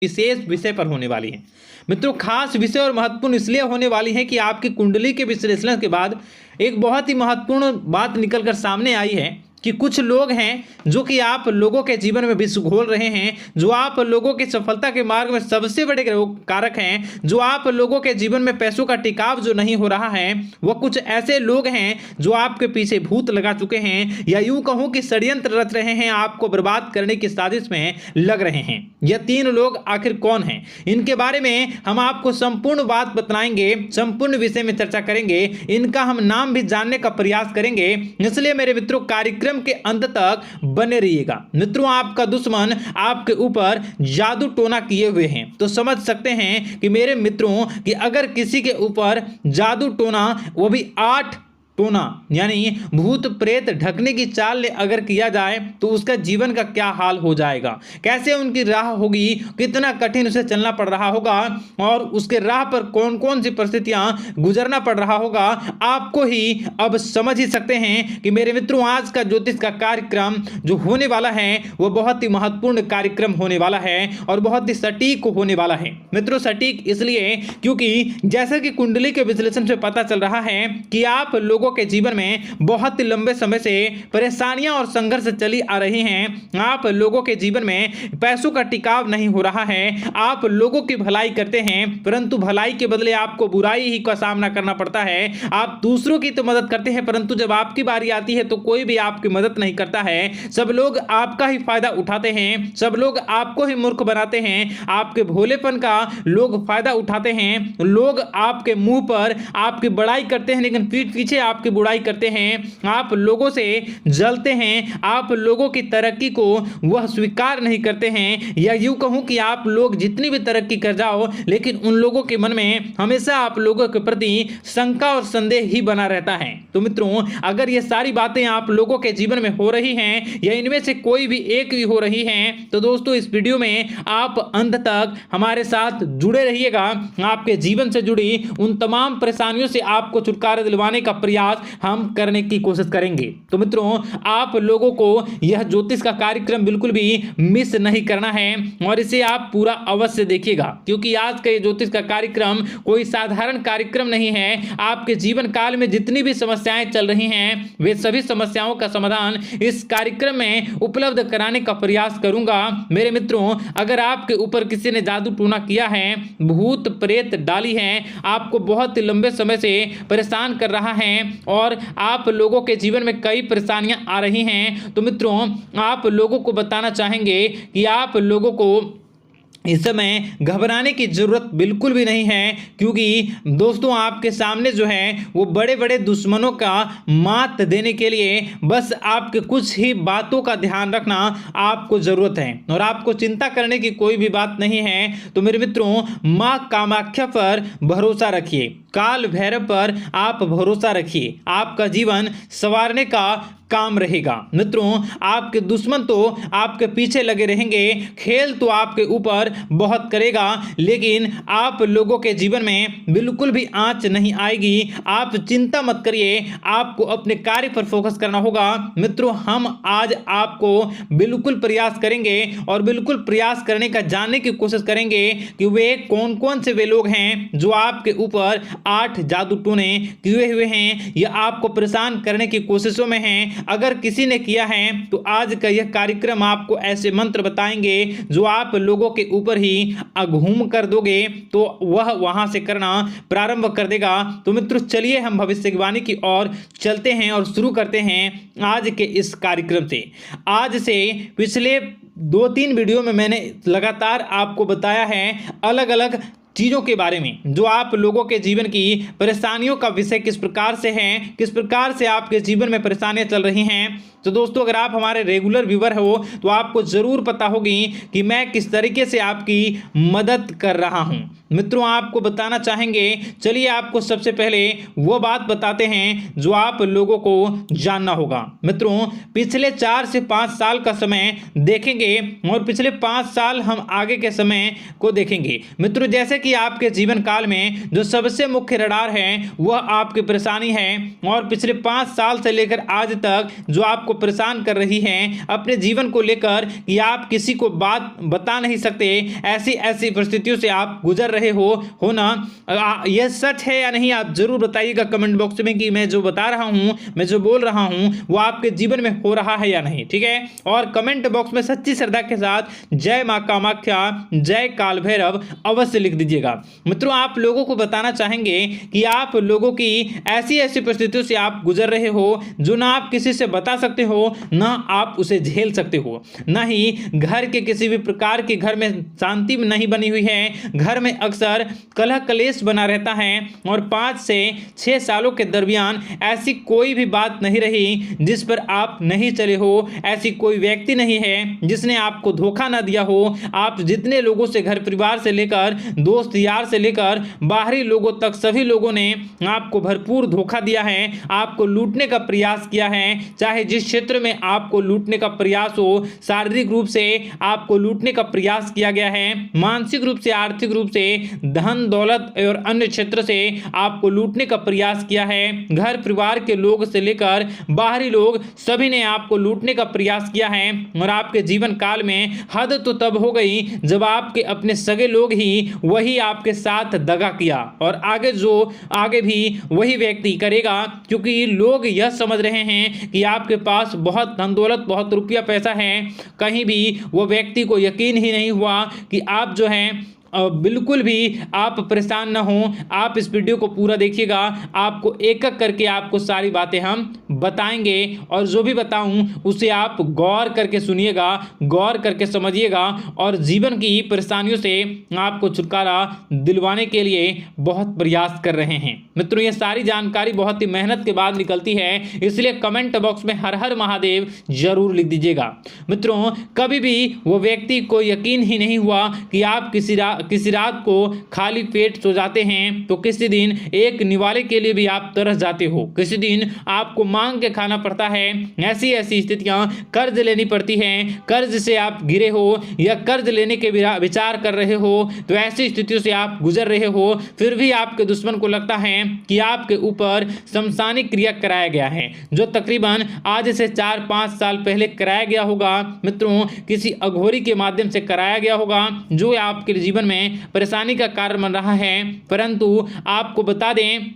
विशेष विषय पर होने वाली है। मित्रों, खास विषय और महत्वपूर्ण इसलिए होने वाली है कि आपकी कुंडली के विश्लेषण के बाद एक बहुत ही महत्वपूर्ण बात निकलकर सामने आई है कि कुछ लोग हैं जो कि आप लोगों के जीवन में विष घोल रहे हैं, जो आप लोगों की सफलता के मार्ग में सबसे बड़े कारक हैं, जो आप लोगों के जीवन में पैसों का टिकाव जो नहीं हो रहा है, वह कुछ ऐसे लोग हैं जो आपके पीछे भूत लगा चुके हैं, या यूं कहूं कि षड्यंत्र रच रहे हैं, आपको बर्बाद करने की साजिश में लग रहे हैं। यह 3 लोग आखिर कौन हैं, इनके बारे में हम आपको संपूर्ण बात बताएंगे, संपूर्ण विषय में चर्चा करेंगे, इनका हम नाम भी जानने का प्रयास करेंगे। इसलिए मेरे मित्रों, कार्यक्रम के अंत तक बने रहिएगा। मित्रों, आपका दुश्मन आपके ऊपर जादू टोना किए हुए हैं, तो समझ सकते हैं कि मेरे मित्रों कि अगर किसी के ऊपर जादू टोना, वो भी 8 टोना यानी भूत प्रेत ढकने की चाल ने अगर किया जाए तो उसका जीवन का क्या हाल हो जाएगा, कैसे उनकी राह होगी, कितना कठिन उसे चलना पड़ रहा होगा और उसके राह पर कौन कौन सी परिस्थितियां गुजरना पड़ रहा होगा, आपको ही अब समझ ही सकते हैं कि मेरे मित्रों, आज का ज्योतिष का कार्यक्रम जो होने वाला है वह बहुत ही महत्वपूर्ण कार्यक्रम होने वाला है और बहुत ही सटीक होने वाला है। मित्रों, सटीक इसलिए क्योंकि जैसा कि कुंडली के विश्लेषण से पता चल रहा है कि आप लोगों के जीवन में बहुत लंबे समय से परेशानियां और संघर्ष चली आ रही हैं। आप लोगों के जीवन में पैसों का टिकाव नहीं हो रहा है। आप लोगों की भलाई करते हैं, परंतु भलाई के बदले आपको बुराई ही का सामना करना पड़ता है। आप दूसरों की तो मदद करते हैं, परंतु जब आपकी बारी आती है तो कोई भी आपकी मदद नहीं करता है। सब लोग आपका ही फायदा उठाते हैं, सब लोग आपको ही मूर्ख बनाते हैं, आपके भोलेपन का लोग फायदा उठाते हैं। लोग आपके मुंह पर आपकी बड़ाई करते हैं, लेकिन पीठ पीछे आपकी बुराई करते हैं। आप लोगों से जलते हैं, आप लोगों की तरक्की को वह स्वीकार नहीं करते हैं, या यूं कहूं कि आप लोग जितनी भी तरक्की कर जाओ, लेकिन उन लोगों के मन में हमेशा आप लोगों के प्रति शंका और संदेह ही बना रहता है। तो मित्रों, अगर ये सारी बातें आप लोगों के जीवन में हो रही हैं या इनमें से कोई भी एक भी हो रही हैं, तो दोस्तों इस वीडियो में आप अंत तक हमारे साथ जुड़े रहिएगा। आपके जीवन से जुड़ी उन तमाम परेशानियों से आपको छुटकारा दिलवाने का प्रयास हम करने की कोशिश करेंगे। तो मित्रों, आप लोगों को यह ज्योतिष का कार्यक्रम बिल्कुल भी मिस नहीं करना है और इसे आप पूरा अवश्य देखिएगा, क्योंकि आज का ये ज्योतिष का कार्यक्रम कोई साधारण कार्यक्रम नहीं है। आपके जीवन काल में जितनी भी समस्याएं चल रही हैं, वे सभी समस्याओं का समाधान इस कार्यक्रम में उपलब्ध कराने का प्रयास करूंगा। मेरे मित्रों, अगर आपके ऊपर किसी ने जादू टूना किया है, भूत प्रेत डाली है, आपको बहुत लंबे समय से परेशान कर रहा है और आप लोगों के जीवन में कई परेशानियां आ रही हैं, तो मित्रों आप लोगों को बताना चाहेंगे कि आप लोगों को इस समय घबराने की जरूरत बिल्कुल भी नहीं है, क्योंकि दोस्तों आपके सामने जो है वो बड़े बड़े दुश्मनों का मात देने के लिए बस आपके कुछ ही बातों का ध्यान रखना आपको जरूरत है और आपको चिंता करने की कोई भी बात नहीं है। तो मेरे मित्रों, मां कामाख्या पर भरोसा रखिए, काल भैरव पर आप भरोसा रखिए, आपका जीवन संवारने का काम रहेगा। मित्रों, आपके दुश्मन तो आपके पीछे लगे रहेंगे, खेल तो आपके ऊपर बहुत करेगा, लेकिन आप लोगों के जीवन में बिल्कुल भी आंच नहीं आएगी। आप चिंता मत करिए, आपको अपने कार्य पर फोकस करना होगा। मित्रों, हम आज आपको बिल्कुल प्रयास करेंगे और बिल्कुल प्रयास करने का जानने की कोशिश करेंगे कि वे कौन कौन से वे लोग हैं जो आपके ऊपर 8 जादू टोने किए हुए हैं या आपको परेशान करने की कोशिशों में हैं। अगर किसी ने किया है तो आज का यह कार्यक्रम आपको ऐसे मंत्र बताएंगे जो आप लोगों के ऊपर ही घूम कर दोगे तो वह वहां से करना प्रारंभ कर देगा। तो मित्रों, चलिए हम भविष्यवाणी की ओर चलते हैं और शुरू करते हैं आज के इस कार्यक्रम से। आज से पिछले 2-3 वीडियो में मैंने लगातार आपको बताया है अलग अलग चीज़ों के बारे में, जो आप लोगों के जीवन की परेशानियों का विषय किस प्रकार से है, किस प्रकार से आपके जीवन में परेशानियां चल रही हैं। तो दोस्तों, अगर आप हमारे रेगुलर व्यूवर हो तो आपको ज़रूर पता होगी कि मैं किस तरीके से आपकी मदद कर रहा हूं। मित्रों, आपको बताना चाहेंगे, चलिए आपको सबसे पहले वो बात बताते हैं जो आप लोगों को जानना होगा। मित्रों, पिछले 4 से 5 साल का समय देखेंगे और पिछले 5 साल हम आगे के समय को देखेंगे। मित्रों, जैसे कि आपके जीवन काल में जो सबसे मुख्य रडार है वह आपकी परेशानी है और पिछले 5 साल से लेकर आज तक जो आपको परेशान कर रही हैं अपने जीवन को लेकर कि आप किसी को बात बता नहीं सकते, ऐसी ऐसी परिस्थितियों से आप गुजर रहे हो ना? यह सच है या नहीं, आप जरूर बताइएगा कमेंट बॉक्स में कि मैं जो बता रहा हूं, मैं जो बोल रहा हूं वो आपके जीवन में हो रहा है या नहीं। ठीक है, और कमेंट बॉक्स में सच्ची श्रद्धा के साथ जय मां कामाख्या, जय काल भैरव अवश्य लिख दीजिएगा। मित्रों, आप लोगों को बताना चाहेंगे कि आप लोगों की ऐसी ऐसी परिस्थितियों से आप गुजर रहे हो जो ना आप किसी से बता सकते हो, ना आप उसे झेल सकते हो, ना ही घर के किसी भी प्रकार के घर में शांति नहीं बनी हुई है। घर में अक्सर कलह कलेश बना रहता है और 5 से 6 सालों के दरमियान ऐसी कोई भी बात नहीं रही जिस पर आप नहीं चले हो। ऐसी कोई व्यक्ति नहीं है जिसने आपको धोखा ना दिया हो। आप जितने लोगों से, घर परिवार से लेकर दोस्त यार से लेकर बाहरी लोगों तक, सभी लोगों ने आपको भरपूर धोखा दिया है, आपको लूटने का प्रयास किया है। चाहे जिस क्षेत्र में आपको लूटने का प्रयास हो, शारीरिक रूप से आपको लूटने का प्रयास किया गया है, मानसिक रूप से, आर्थिक रूप से, धन दौलत और अन्य क्षेत्र से आपको लूटने का प्रयास किया है। घर परिवार के लोग से लेकर बाहरी लोग सभी ने आपको लूटने का प्रयास किया है। और आपके जीवन काल में हद तो तब हो गई जब आपके अपने सगे लोग ही वही आपके साथ दगा किया, और आगे भी वही व्यक्ति करेगा, क्योंकि लोग यह समझ रहे हैं कि आपके पास बहुत धन दौलत, बहुत रुपया पैसा है। कहीं भी वो व्यक्ति को यकीन ही नहीं हुआ कि आप जो हैं बिल्कुल भी आप परेशान ना हो। आप इस वीडियो को पूरा देखिएगा, आपको एक एक करके आपको सारी बातें हम बताएंगे, और जो भी बताऊं उसे आप गौर करके सुनिएगा, गौर करके समझिएगा, और जीवन की परेशानियों से आपको छुटकारा दिलवाने के लिए बहुत प्रयास कर रहे हैं। मित्रों, ये सारी जानकारी बहुत ही मेहनत के बाद निकलती है, इसलिए कमेंट बॉक्स में हर हर महादेव जरूर लिख दीजिएगा। मित्रों, कभी भी वो व्यक्ति को यकीन ही नहीं हुआ कि आप किसी रात को खाली पेट सो जाते हैं तो किसी दिन एक निवाले के लिए भी आप तरस जाते हो, किसी दिन आपको मांग के खाना पड़ता है। ऐसी ऐसी स्थितियां, कर्ज लेनी पड़ती हैं, कर्ज से आप गिरे हो या कर्ज लेने के विचार कर रहे हो, तो ऐसी स्थितियों से आप गुजर रहे हो। फिर भी आपके दुश्मन को लगता है कि आपके ऊपर शमशानिक क्रिया कराया गया है, जो तकरीबन आज से 4-5 साल पहले कराया गया होगा। मित्रों, किसी अघोरी के माध्यम से कराया गया होगा, जो आपके जीवन में परेशानी का कारण बन रहा है। परंतु आपको बता दें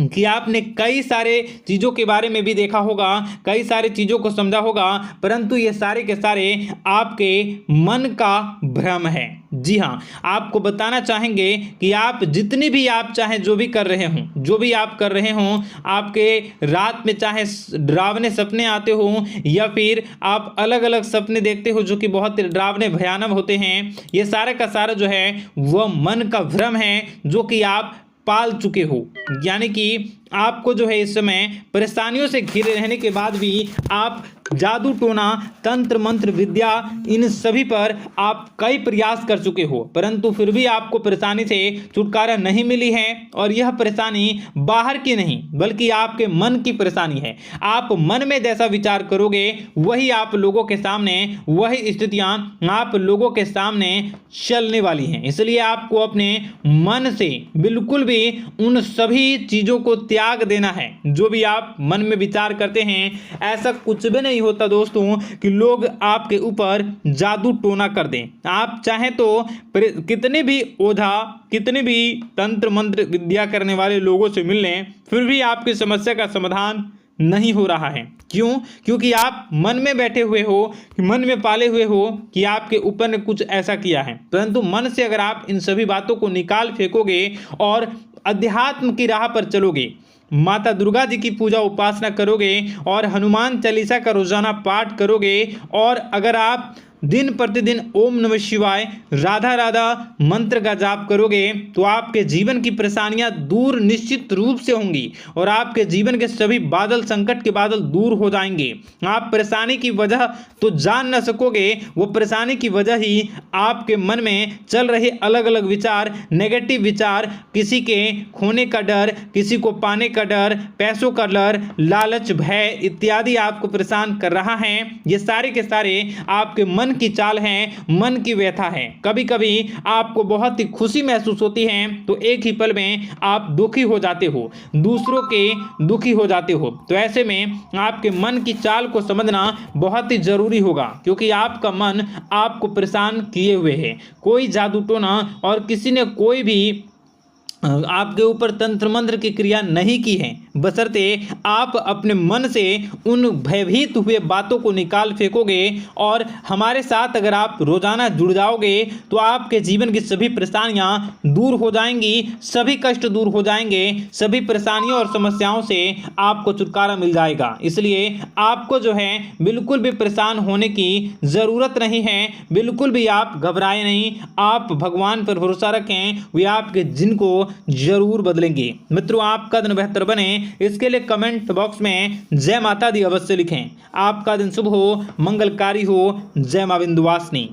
कि आपने कई सारे चीज़ों के बारे में भी देखा होगा, कई सारे चीज़ों को समझा होगा, परंतु ये सारे के सारे आपके मन का भ्रम है। जी हाँ, आपको बताना चाहेंगे कि आप जितनी भी आप चाहे जो भी कर रहे हों, जो भी आप कर रहे हों, आपके रात में चाहे डरावने सपने आते हों या फिर आप अलग अलग सपने देखते हो जो कि बहुत डरावने भयानक होते हैं, ये सारा का सारा जो है वह मन का भ्रम है जो कि आप पाल चुके हो। यानी कि आपको जो है इस समय परेशानियों से घिरे रहने के बाद भी आप जादू टोना, तंत्र मंत्र विद्या, इन सभी पर आप कई प्रयास कर चुके हो, परंतु फिर भी आपको परेशानी से छुटकारा नहीं मिली है। और यह परेशानी बाहर की नहीं बल्कि आपके मन की परेशानी है। आप मन में जैसा विचार करोगे वही आप लोगों के सामने, वही स्थितियां आप लोगों के सामने चलने वाली हैं। इसलिए आपको अपने मन से बिल्कुल भी उन सभी चीज़ों को त्याग देना है जो भी आप मन में विचार करते हैं। ऐसा कुछ भी नहीं होता दोस्तों कि लोग आपके ऊपर जादू टोना कर दें। आप चाहें तो कितने भी ओझा, कितने भी तंत्र मंत्र विद्या करने वाले लोगों से मिल लें, फिर भी आपकी समस्या का समाधान नहीं हो रहा है। क्यों? क्योंकि आप मन में बैठे हुए हो, मन में पाले हुए हो कि आपके ऊपर ने कुछ ऐसा किया है। परंतु मन से अगर आप इन सभी बातों को निकाल फेंकोगे और अध्यात्म की राह पर चलोगे, माता दुर्गा जी की पूजा उपासना करोगे और हनुमान चालीसा का रोजाना पाठ करोगे, और अगर आप दिन प्रतिदिन ओम नमः शिवाय, राधा राधा मंत्र का जाप करोगे तो आपके जीवन की परेशानियां दूर निश्चित रूप से होंगी और आपके जीवन के सभी बादल, संकट के बादल दूर हो जाएंगे। आप परेशानी की वजह तो जान न सकोगे, वो परेशानी की वजह ही आपके मन में चल रहे अलग अलग विचार, नेगेटिव विचार, किसी के खोने का डर, किसी को पाने का डर, पैसों का डर, लालच, भय इत्यादि आपको परेशान कर रहा है। ये सारे के सारे आपके मन की चाल है, मन की व्यथा है। कभी कभी आपको बहुत ही खुशी महसूस होती है तो एक ही पल में आप दुखी हो जाते हो, दूसरों के दुखी हो जाते हो। तो ऐसे में आपके मन की चाल को समझना बहुत ही जरूरी होगा, क्योंकि आपका मन आपको परेशान किए हुए है। कोई जादू टोना और किसी ने कोई भी आपके ऊपर तंत्र मंत्र की क्रिया नहीं की है, बशर्ते आप अपने मन से उन भयभीत हुए बातों को निकाल फेंकोगे। और हमारे साथ अगर आप रोजाना जुड़ जाओगे तो आपके जीवन की सभी परेशानियां दूर हो जाएंगी, सभी कष्ट दूर हो जाएंगे, सभी परेशानियों और समस्याओं से आपको छुटकारा मिल जाएगा। इसलिए आपको जो है बिल्कुल भी परेशान होने की ज़रूरत नहीं है, बिल्कुल भी आप घबराए नहीं। आप भगवान पर भरोसा रखें, वे आपके जिनको जरूर बदलेंगे। मित्रों, आपका दिन बेहतर बने इसके लिए कमेंट बॉक्स में जय माता दी अवश्य लिखें। आपका दिन शुभ हो, मंगलकारी हो। जय मां विंध्यवासिनी।